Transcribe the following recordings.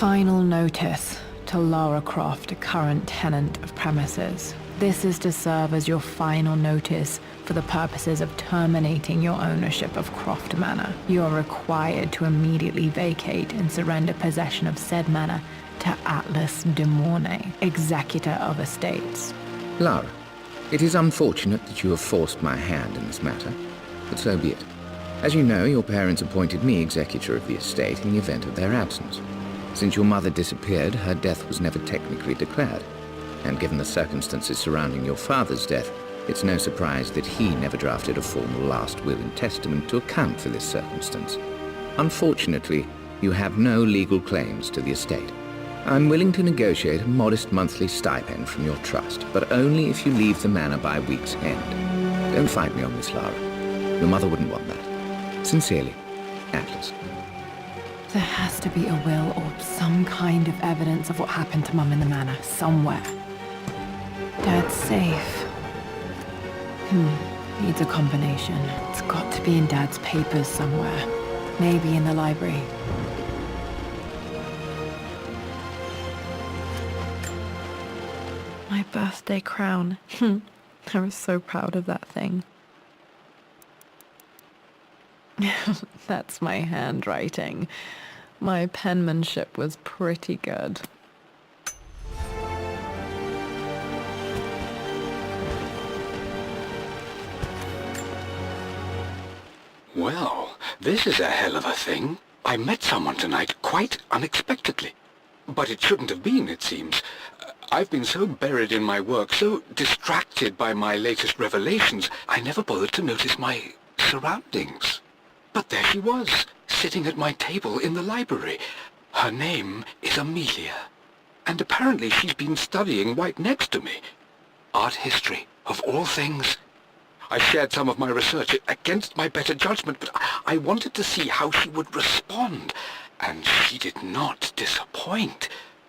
Final notice to Lara Croft, current tenant of premises. This is to serve as your final notice for the purposes of terminating your ownership of Croft Manor. You are required to immediately vacate and surrender possession of said manor to Atlas de Mornay, executor of estates. Lara, it is unfortunate that you have forced my hand in this matter, but so be it. As you know, your parents appointed me executor of the estate in the event of their absence. Since your mother disappeared, her death was never technically declared. And given the circumstances surrounding your father's death, it's no surprise that he never drafted a formal last will and testament to account for this circumstance. Unfortunately, you have no legal claims to the estate. I'm willing to negotiate a modest monthly stipend from your trust, but only if you leave the manor by week's end. Don't fight me on this, Lara. Your mother wouldn't want that. Sincerely, Atlas. There has to be a will or some kind of evidence of what happened to Mum in the manor, somewhere. Dad's safe. Needs a combination. It's got to be in Dad's papers somewhere. Maybe in the library. My birthday crown. I was so proud of that thing. That's my handwriting. My penmanship was pretty good. Well, this is a hell of a thing. I met someone tonight quite unexpectedly. But it shouldn't have been, it seems. I've been so buried in my work, so distracted by my latest revelations, I never bothered to notice my surroundings. But there she was, sitting at my table in the library. Her name is Amelia, and apparently she's been studying right next to me. Art history, of all things. I shared some of my research against my better judgment, but I wanted to see how she would respond, and she did not disappoint.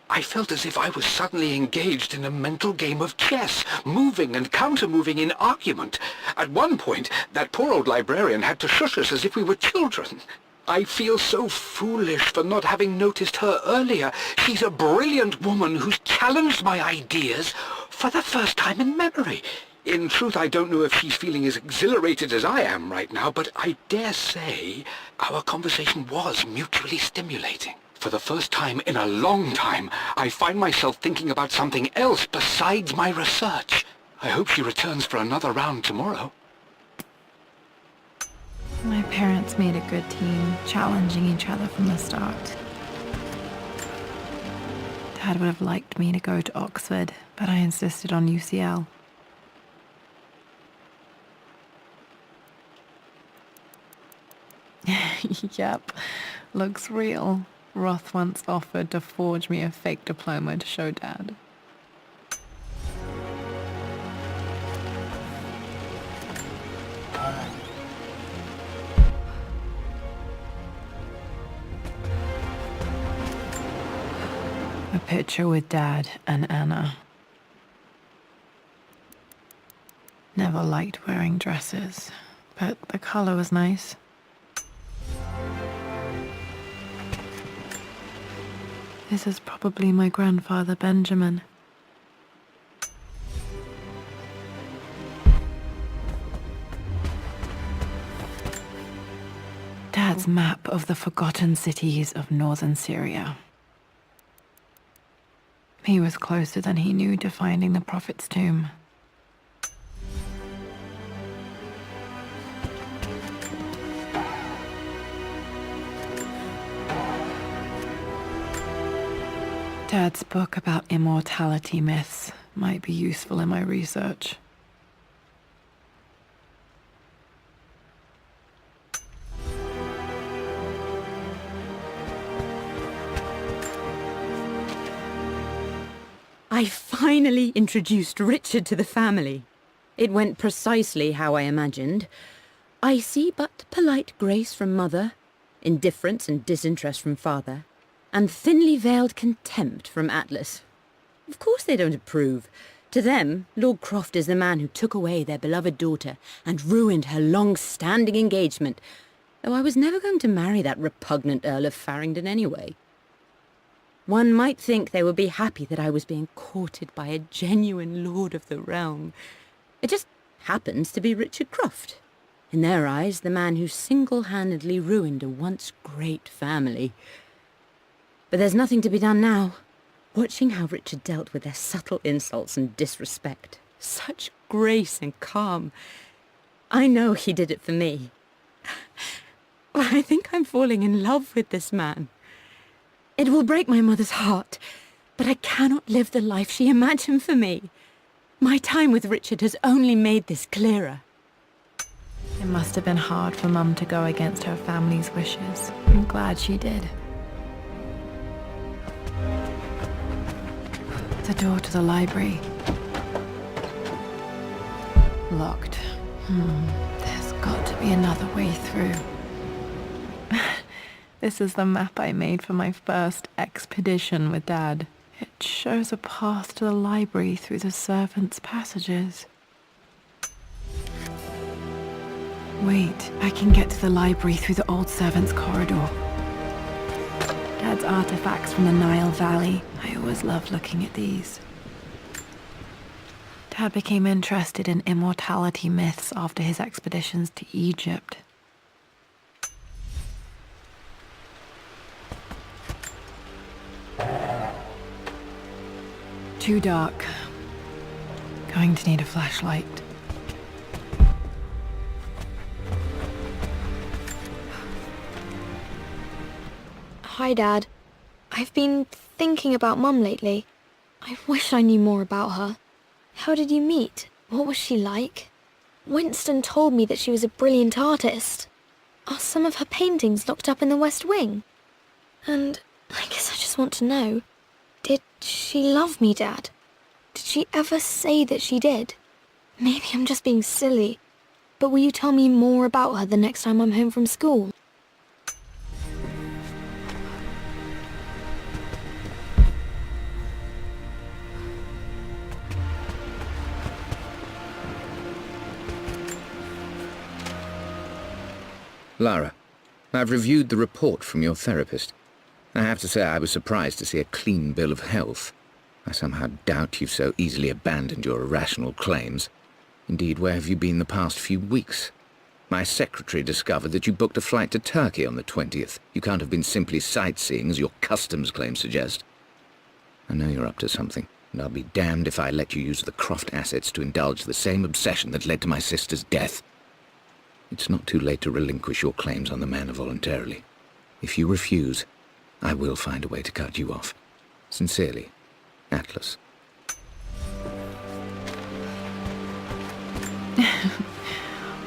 I felt as if I was suddenly engaged in a mental game of chess, moving and counter-moving in argument. At one point, that poor old librarian had to shush us as if we were children. I feel so foolish for not having noticed her earlier. She's a brilliant woman who's challenged my ideas for the first time in memory. In truth, I don't know if she's feeling as exhilarated as I am right now, but I dare say our conversation was mutually stimulating. For the first time in a long time, I find myself thinking about something else besides my research. I hope she returns for another round tomorrow. My parents made a good team, challenging each other from the start. Dad would have liked me to go to Oxford, but I insisted on UCL. Yep, looks real. Roth once offered to forge me a fake diploma to show Dad. A picture with Dad and Anna. Never liked wearing dresses, but the color was nice. This is probably my grandfather, Benjamin. Dad's map of the forgotten cities of northern Syria. He was closer than he knew to finding the Prophet's tomb. Dad's book about immortality myths might be useful in my research. I finally introduced Richard to the family. It went precisely how I imagined. I see but polite grace from mother, indifference and disinterest from father, and thinly veiled contempt from Atlas. Of course they don't approve. To them, Lord Croft is the man who took away their beloved daughter and ruined her long-standing engagement, though I was never going to marry that repugnant Earl of Farringdon anyway. One might think they would be happy that I was being courted by a genuine lord of the realm. It just happens to be Richard Croft. In their eyes, the man who single-handedly ruined a once great family. But there's nothing to be done now. Watching how Richard dealt with their subtle insults and disrespect. Such grace and calm. I know he did it for me. I think I'm falling in love with this man. It will break my mother's heart, but I cannot live the life she imagined for me. My time with Richard has only made this clearer. It must have been hard for Mum to go against her family's wishes. I'm glad she did. The door to the library. Locked. There's got to be another way through. This is the map I made for my first expedition with Dad. It shows a path to the library through the servants' passages. Wait, I can get to the library through the old servants' corridor. Dad's artifacts from the Nile Valley. I always loved looking at these. Dad became interested in immortality myths after his expeditions to Egypt. Too dark. Going to need a flashlight. Hi, Dad. I've been thinking about Mum lately. I wish I knew more about her. How did you meet? What was she like? Winston told me that she was a brilliant artist. Are some of her paintings locked up in the West Wing? And I guess I just want to know, did she love me, Dad? Did she ever say that she did? Maybe I'm just being silly, but will you tell me more about her the next time I'm home from school? Lara, I've reviewed the report from your therapist. I have to say I was surprised to see a clean bill of health. I somehow doubt you've so easily abandoned your irrational claims. Indeed, where have you been the past few weeks? My secretary discovered that you booked a flight to Turkey on the 20th. You can't have been simply sightseeing, as your customs claims suggest. I know you're up to something, and I'll be damned if I let you use the Croft assets to indulge the same obsession that led to my sister's death. It's not too late to relinquish your claims on the manor voluntarily. If you refuse, I will find a way to cut you off. Sincerely, Atlas.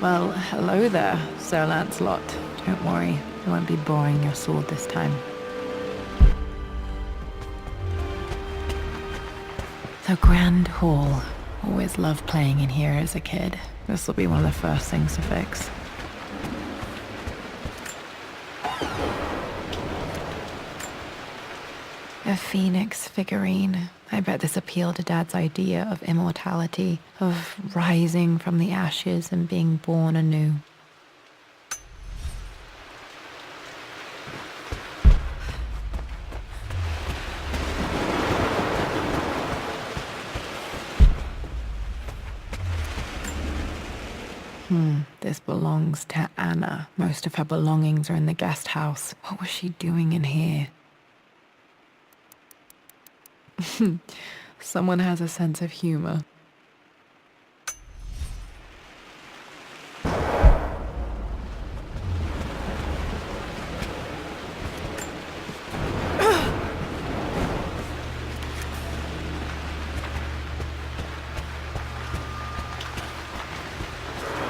Well, hello there, Sir Lancelot. Don't worry, I won't be boring your sword this time. The Grand Hall. Always loved playing in here as a kid. This will be one of the first things to fix. A phoenix figurine. I bet this appealed to Dad's idea of immortality, of rising from the ashes and being born anew. This belongs to Anna. Most of her belongings are in the guest house. What was she doing in here? Someone has a sense of humor.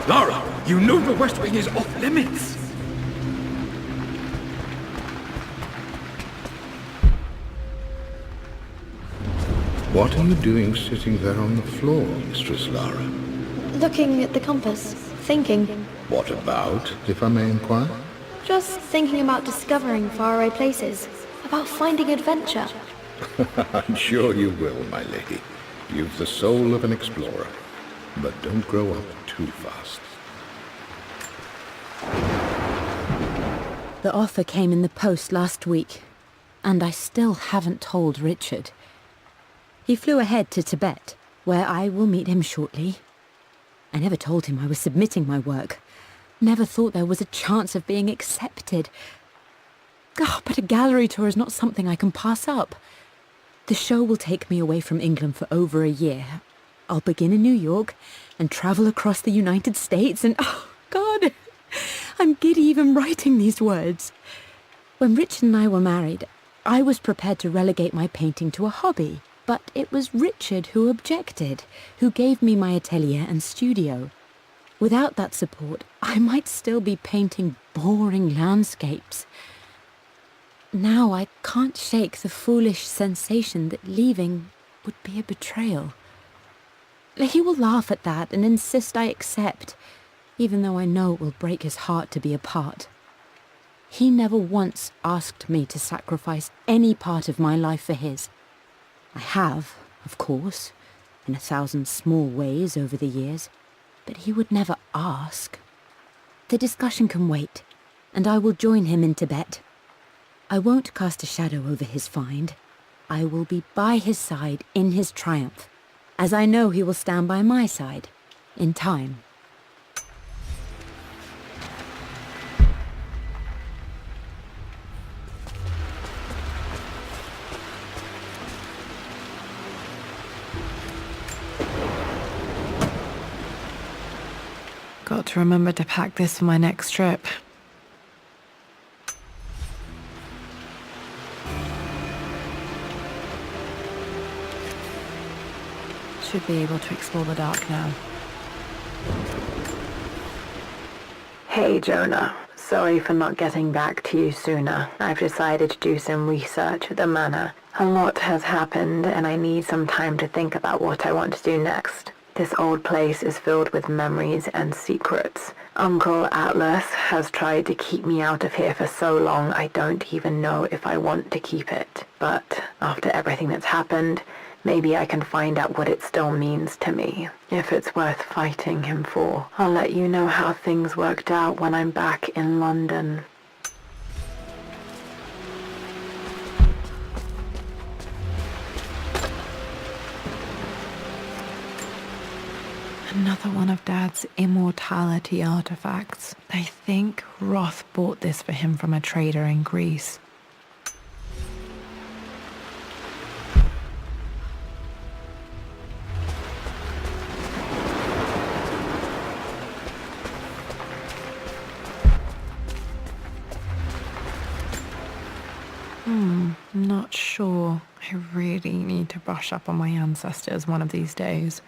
Lara, you know the West Wing is off limits. What are you doing sitting there on the floor, Mistress Lara? Looking at the compass, thinking. What about, if I may inquire? Just thinking about discovering faraway places, about finding adventure. I'm sure you will, my lady. You've the soul of an explorer. But don't grow up too fast. The offer came in the post last week. And I still haven't told Richard. He flew ahead to Tibet, where I will meet him shortly. I never told him I was submitting my work. Never thought there was a chance of being accepted. But a gallery tour is not something I can pass up. The show will take me away from England for over a year. I'll begin in New York and travel across the United States and... oh, God! I'm giddy even writing these words. When Richard and I were married, I was prepared to relegate my painting to a hobby. But it was Richard who objected, who gave me my atelier and studio. Without that support, I might still be painting boring landscapes. Now I can't shake the foolish sensation that leaving would be a betrayal. He will laugh at that and insist I accept, even though I know it will break his heart to be apart. He never once asked me to sacrifice any part of my life for his. I have, of course, in 1,000 small ways over the years, but he would never ask. The discussion can wait, and I will join him in Tibet. I won't cast a shadow over his find. I will be by his side in his triumph, as I know he will stand by my side, in time. Got to remember to pack this for my next trip. Should be able to explore the dark now. Hey Jonah, sorry for not getting back to you sooner. I've decided to do some research at the Manor. A lot has happened and I need some time to think about what I want to do next. This old place is filled with memories and secrets. Uncle Atlas has tried to keep me out of here for so long I don't even know if I want to keep it. But after everything that's happened, maybe I can find out what it still means to me. If it's worth fighting him for. I'll let you know how things worked out when I'm back in London. Another one of Dad's immortality artifacts. I think Roth bought this for him from a trader in Greece. Not sure. I really need to brush up on my ancestors one of these days.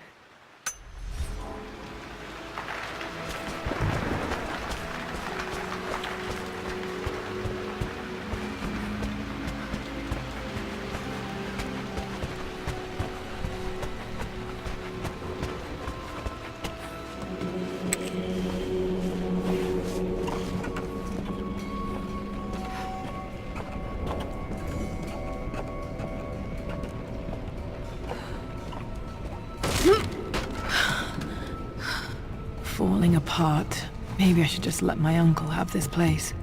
Falling apart. Maybe I should just let my uncle have this place.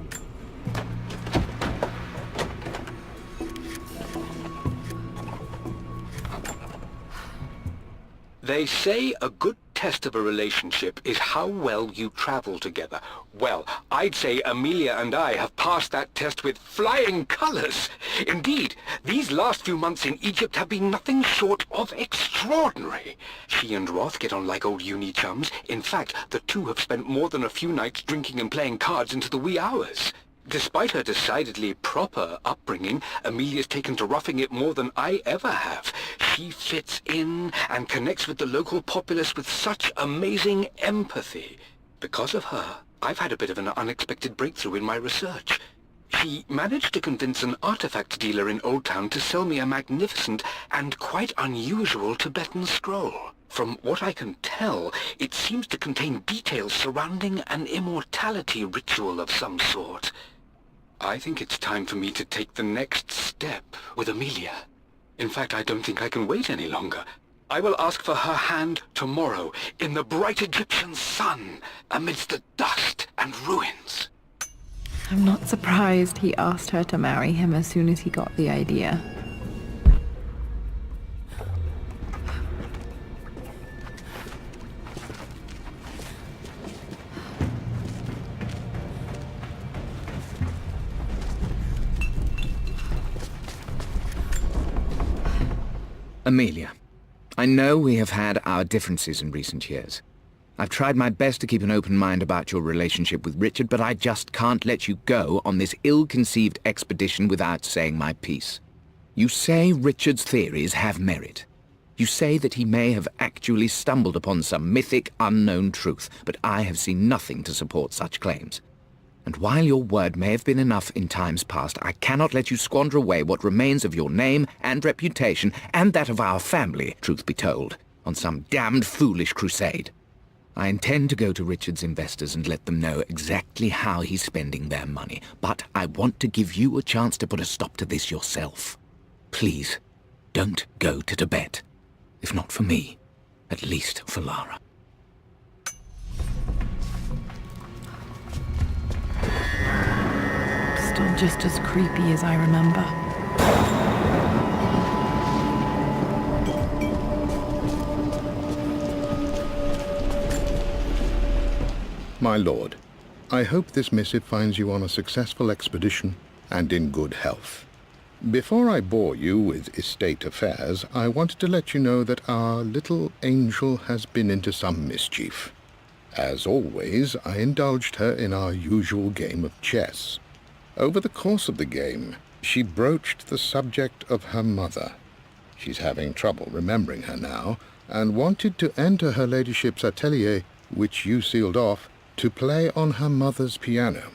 They say a good test of a relationship is how well you travel together. Well, I'd say Amelia and I have passed that test with flying colors. Indeed, these last few months in Egypt have been nothing short of extraordinary. She and Roth get on like old uni chums. In fact, the two have spent more than a few nights drinking and playing cards into the wee hours. Despite her decidedly proper upbringing, Amelia's taken to roughing it more than I ever have. She fits in and connects with the local populace with such amazing empathy. Because of her, I've had a bit of an unexpected breakthrough in my research. She managed to convince an artifact dealer in Old Town to sell me a magnificent and quite unusual Tibetan scroll. From what I can tell, it seems to contain details surrounding an immortality ritual of some sort. I think it's time for me to take the next step with Amelia. In fact, I don't think I can wait any longer. I will ask for her hand tomorrow in the bright Egyptian sun amidst the dust and ruins. I'm not surprised he asked her to marry him as soon as he got the idea. Amelia, I know we have had our differences in recent years. I've tried my best to keep an open mind about your relationship with Richard, but I just can't let you go on this ill-conceived expedition without saying my piece. You say Richard's theories have merit. You say that he may have actually stumbled upon some mythic, unknown truth, but I have seen nothing to support such claims. And while your word may have been enough in times past, I cannot let you squander away what remains of your name and reputation, and that of our family, truth be told, on some damned foolish crusade. I intend to go to Richard's investors and let them know exactly how he's spending their money, but I want to give you a chance to put a stop to this yourself. Please, don't go to Tibet. If not for me, at least for Lara. Still just as creepy as I remember. My lord, I hope this missive finds you on a successful expedition and in good health. Before I bore you with estate affairs, I wanted to let you know that our little angel has been into some mischief. As always, I indulged her in our usual game of chess. Over the course of the game, she broached the subject of her mother. She's having trouble remembering her now, and wanted to enter her ladyship's atelier, which you sealed off, to play on her mother's piano.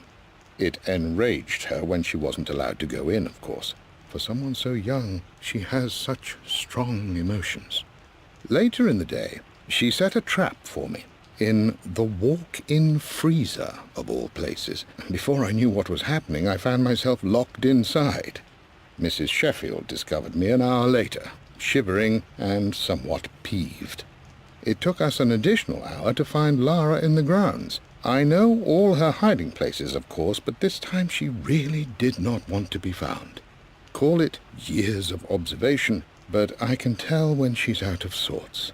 It enraged her when she wasn't allowed to go in, of course. For someone so young, she has such strong emotions. Later in the day, she set a trap for me in the walk-in freezer, of all places. Before I knew what was happening, I found myself locked inside. Mrs. Sheffield discovered me an hour later, shivering and somewhat peeved. It took us an additional hour to find Lara in the grounds. I know all her hiding places, of course, but this time she really did not want to be found. Call it years of observation, but I can tell when she's out of sorts.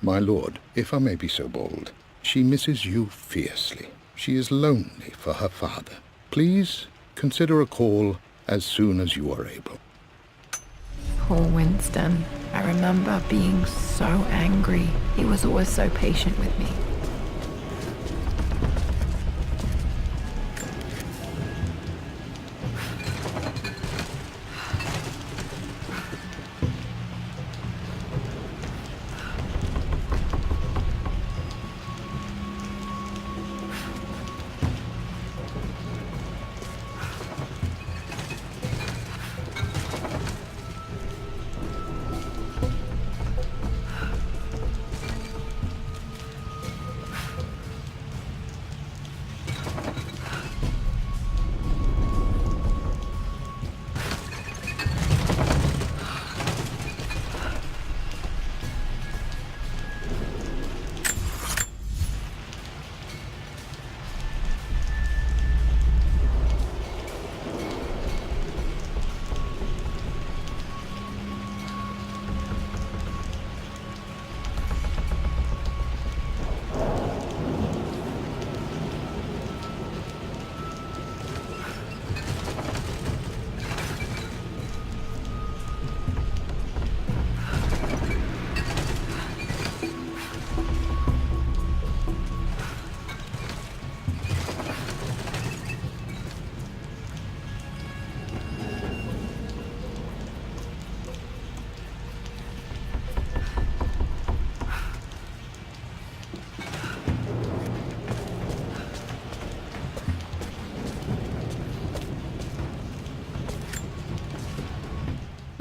My lord, if I may be so bold, she misses you fiercely. She is lonely for her father. Please consider a call as soon as you are able. Poor Winston. I remember being so angry. He was always so patient with me.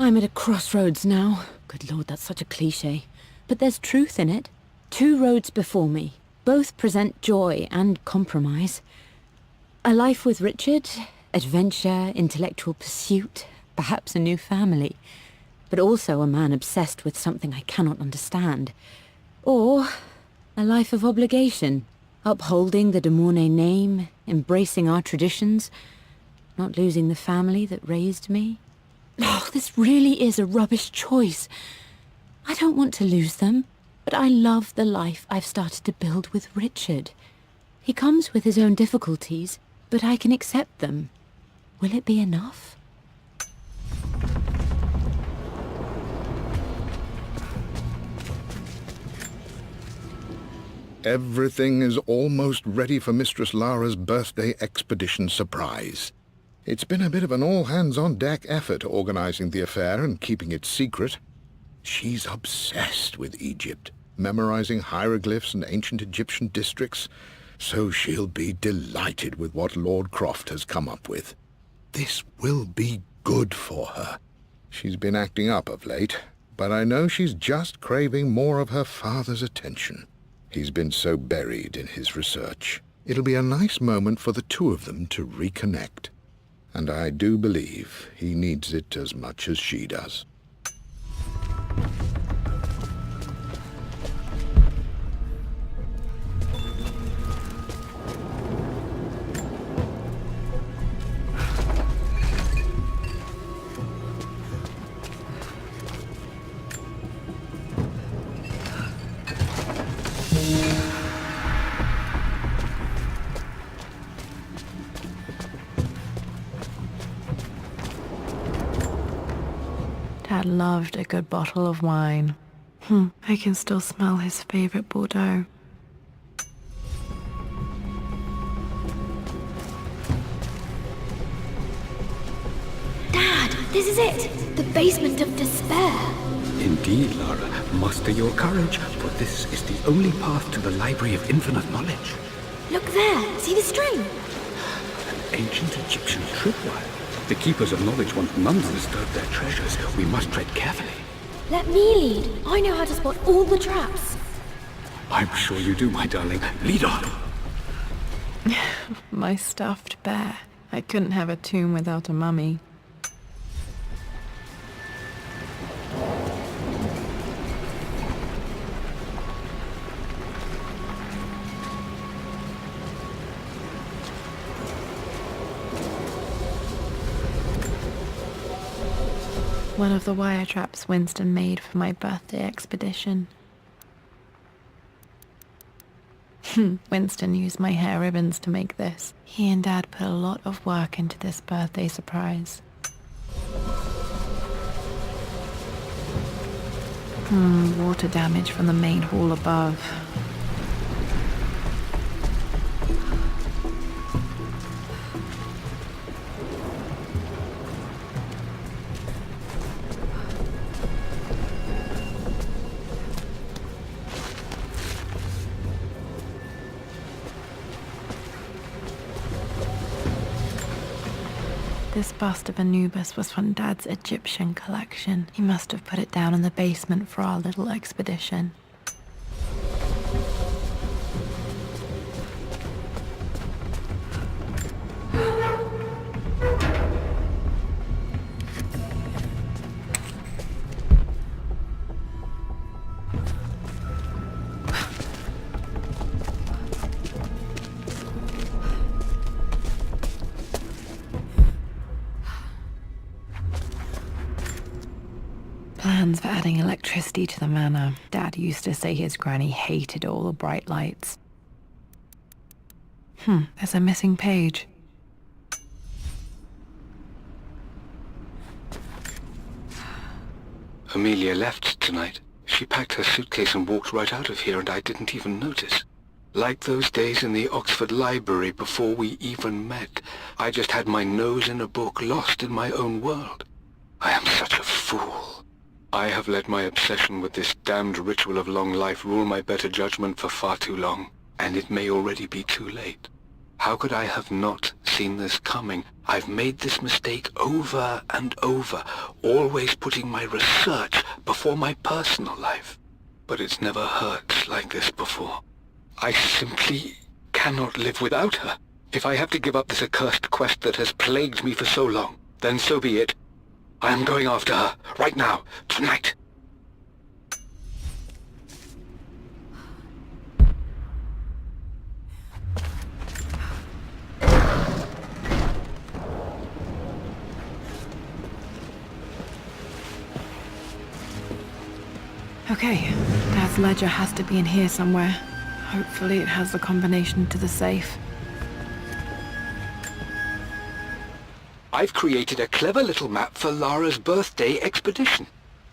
I'm at a crossroads now. Good Lord, that's such a cliché. But there's truth in it. Two roads before me. Both present joy and compromise. A life with Richard, adventure, intellectual pursuit, perhaps a new family. But also a man obsessed with something I cannot understand. Or a life of obligation, Upholding the de Mornay name, embracing our traditions, not losing the family that raised me. Oh, this really is a rubbish choice. I don't want to lose them, but I love the life I've started to build with Richard. He comes with his own difficulties, but I can accept them. Will it be enough? Everything is almost ready for Mistress Lara's birthday expedition surprise. It's been a bit of an all-hands-on-deck effort organizing the affair and keeping it secret. She's obsessed with Egypt, memorizing hieroglyphs and ancient Egyptian districts, so she'll be delighted with what Lord Croft has come up with. This will be good for her. She's been acting up of late, but I know she's just craving more of her father's attention. He's been so buried in his research. It'll be a nice moment for the two of them to reconnect. And I do believe he needs it as much as she does. Dad loved a good bottle of wine. I can still smell his favorite Bordeaux. Dad, this is it! The basement of despair! Indeed, Lara. Muster your courage, for this is the only path to the Library of Infinite Knowledge. Look there! See the string? An ancient Egyptian tripwire. The keepers of knowledge want none to disturb their treasures. We must tread carefully. Let me lead. I know how to spot all the traps. I'm sure you do, my darling. Lead on. My stuffed bear. I couldn't have a tomb without a mummy. One of the wire traps Winston made for my birthday expedition. Winston used my hair ribbons to make this. He and Dad put a lot of work into this birthday surprise. Water damage from the main hall above. This bust of Anubis was from Dad's Egyptian collection. He must have put it down in the basement for our little expedition. Plans for adding electricity to the manor. Dad used to say his granny hated all the bright lights. There's a missing page. Amelia left tonight. She packed her suitcase and walked right out of here, and I didn't even notice. Like those days in the Oxford Library before we even met, I just had my nose in a book, lost in my own world. I am such a fool. I have let my obsession with this damned ritual of long life rule my better judgment for far too long, and it may already be too late. How could I have not seen this coming? I've made this mistake over and over, always putting my research before my personal life. But it's never hurt like this before. I simply cannot live without her. If I have to give up this accursed quest that has plagued me for so long, then so be it. I am going after her, right now, tonight. Okay, Dad's ledger has to be in here somewhere. Hopefully it has the combination to the safe. I've created a clever little map for Lara's birthday expedition.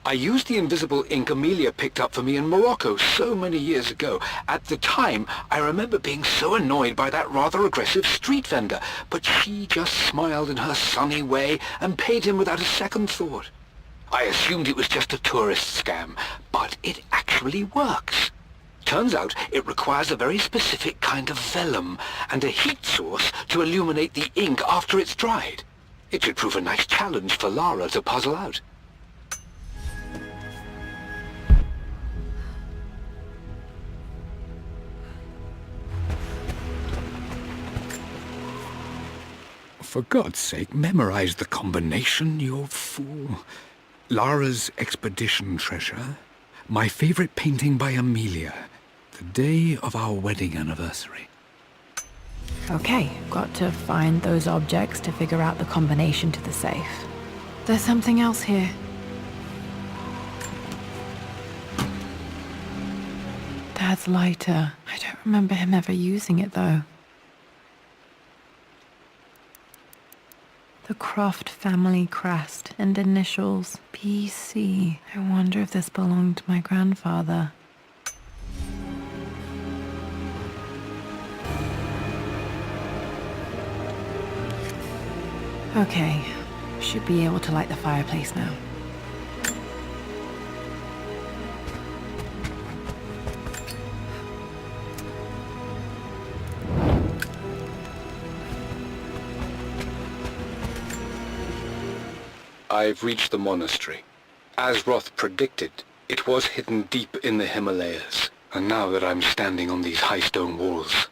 I used the invisible ink Amelia picked up for me in Morocco so many years ago. At the time, I remember being so annoyed by that rather aggressive street vendor, but she just smiled in her sunny way and paid him without a second thought. I assumed it was just a tourist scam, but it actually works. Turns out it requires a very specific kind of vellum and a heat source to illuminate the ink after it's dried. It should prove a nice challenge for Lara to puzzle out. For God's sake, memorize the combination, you fool. Lara's expedition treasure, my favorite painting by Amelia, the day of our wedding anniversary. Okay, got to find those objects to figure out the combination to the safe. There's something else here. Dad's lighter. I don't remember him ever using it, though. The Croft family crest and initials PC. I wonder if this belonged to my grandfather. Okay, should be able to light the fireplace now. I've reached the monastery. As Roth predicted, it was hidden deep in the Himalayas, and now that I'm standing on these high stone walls,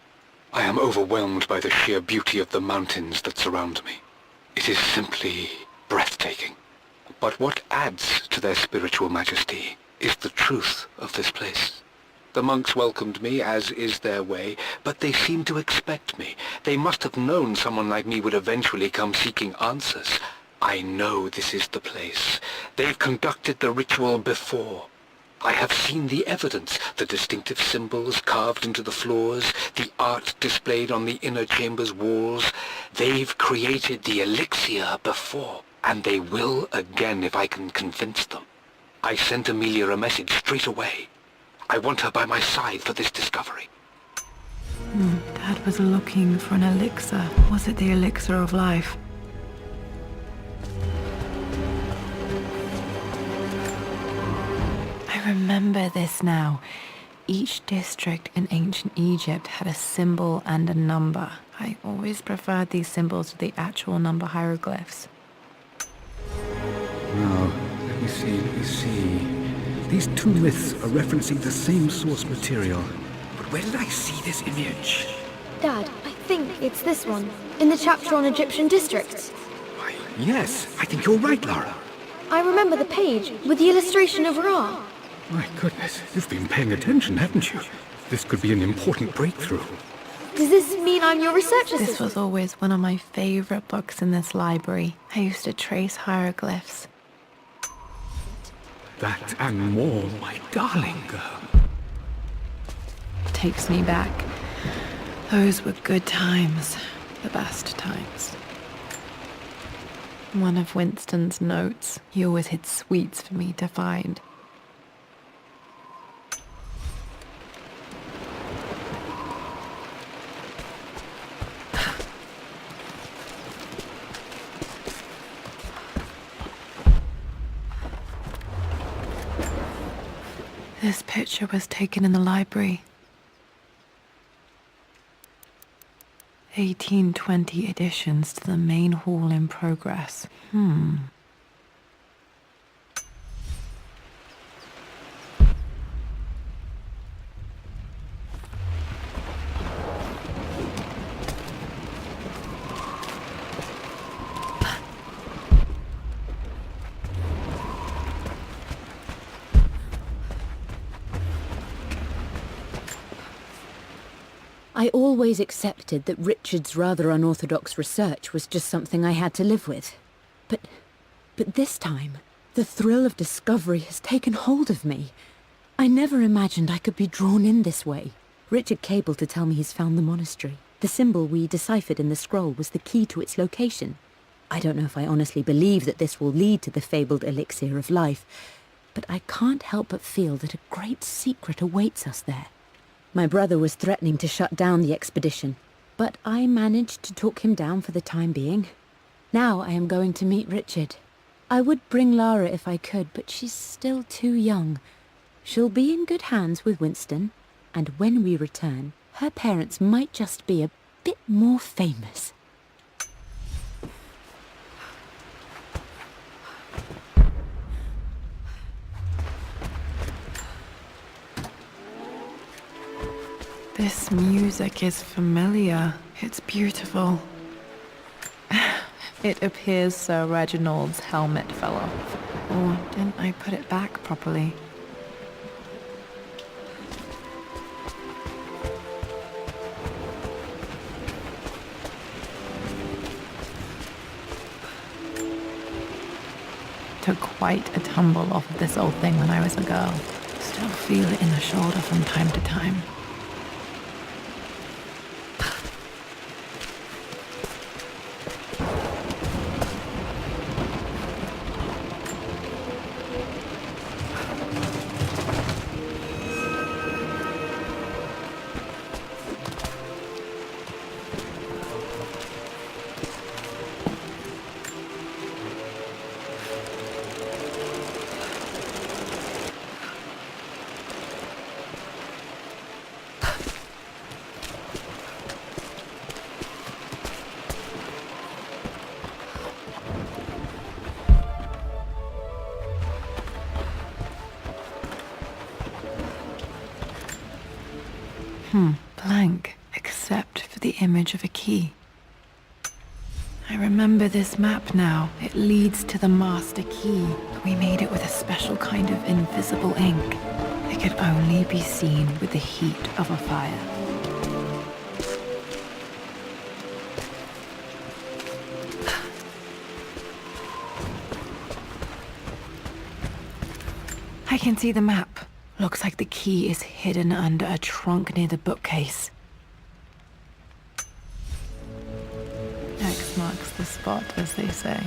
I am overwhelmed by the sheer beauty of the mountains that surround me. It is simply breathtaking. But what adds to their spiritual majesty is the truth of this place. The monks welcomed me, as is their way, but they seemed to expect me. They must have known someone like me would eventually come seeking answers. I know this is the place. They've conducted the ritual before. I have seen the evidence, the distinctive symbols carved into the floors, the art displayed on the inner chamber's walls. They've created the elixir before, and they will again if I can convince them. I sent Amelia a message straight away. I want her by my side for this discovery. Dad was looking for an elixir. Was it the elixir of life? I remember this now. Each district in ancient Egypt had a symbol and a number. I always preferred these symbols to the actual number hieroglyphs. Now, let me see. These two myths are referencing the same source material. But where did I see this image? Dad, I think it's this one, in the chapter on Egyptian districts. Why, yes, I think you're right, Lara. I remember the page with the illustration of Ra. My goodness, you've been paying attention, haven't you? This could be an important breakthrough. Does this mean I'm your research assistant? This was always one of my favorite books in this library. I used to trace hieroglyphs. That and more, my darling girl. Takes me back. Those were good times. The best times. One of Winston's notes. He always hid sweets for me to find. This picture was taken in the library. 1820 additions to the main hall in progress. I always accepted that Richard's rather unorthodox research was just something I had to live with. But this time, the thrill of discovery has taken hold of me. I never imagined I could be drawn in this way. Richard cabled to tell me he's found the monastery. The symbol we deciphered in the scroll was the key to its location. I don't know if I honestly believe that this will lead to the fabled elixir of life, but I can't help but feel that a great secret awaits us there. My brother was threatening to shut down the expedition, but I managed to talk him down for the time being. Now I am going to meet Richard. I would bring Lara if I could, but she's still too young. She'll be in good hands with Winston, and when we return, her parents might just be a bit more famous. This music is familiar. It's beautiful. It appears Sir Reginald's helmet fell off. Or didn't I put it back properly? Took quite a tumble off of this old thing when I was a girl. Still feel it in the shoulder from time to time. Blank, except for the image of a key. I remember this map now. It leads to the master key, but we made it with a special kind of invisible ink. It could only be seen with the heat of a fire. I can see the map. Looks like the key is hidden under a trunk near the bookcase. X marks the spot, as they say.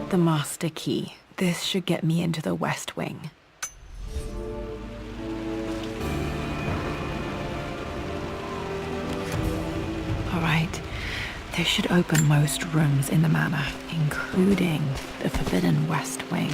The master key. This should get me into the West Wing. Alright, this should open most rooms in the manor, including the forbidden West Wing.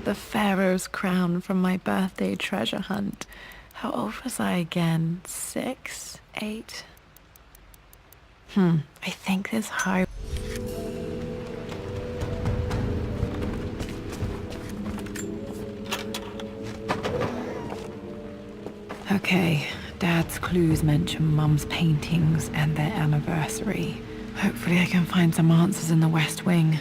The Pharaoh's crown from my birthday treasure hunt. How old was I again? 6? 8? I think this high... Okay, Dad's clues mention Mum's paintings and their anniversary. Hopefully I can find some answers in the West Wing.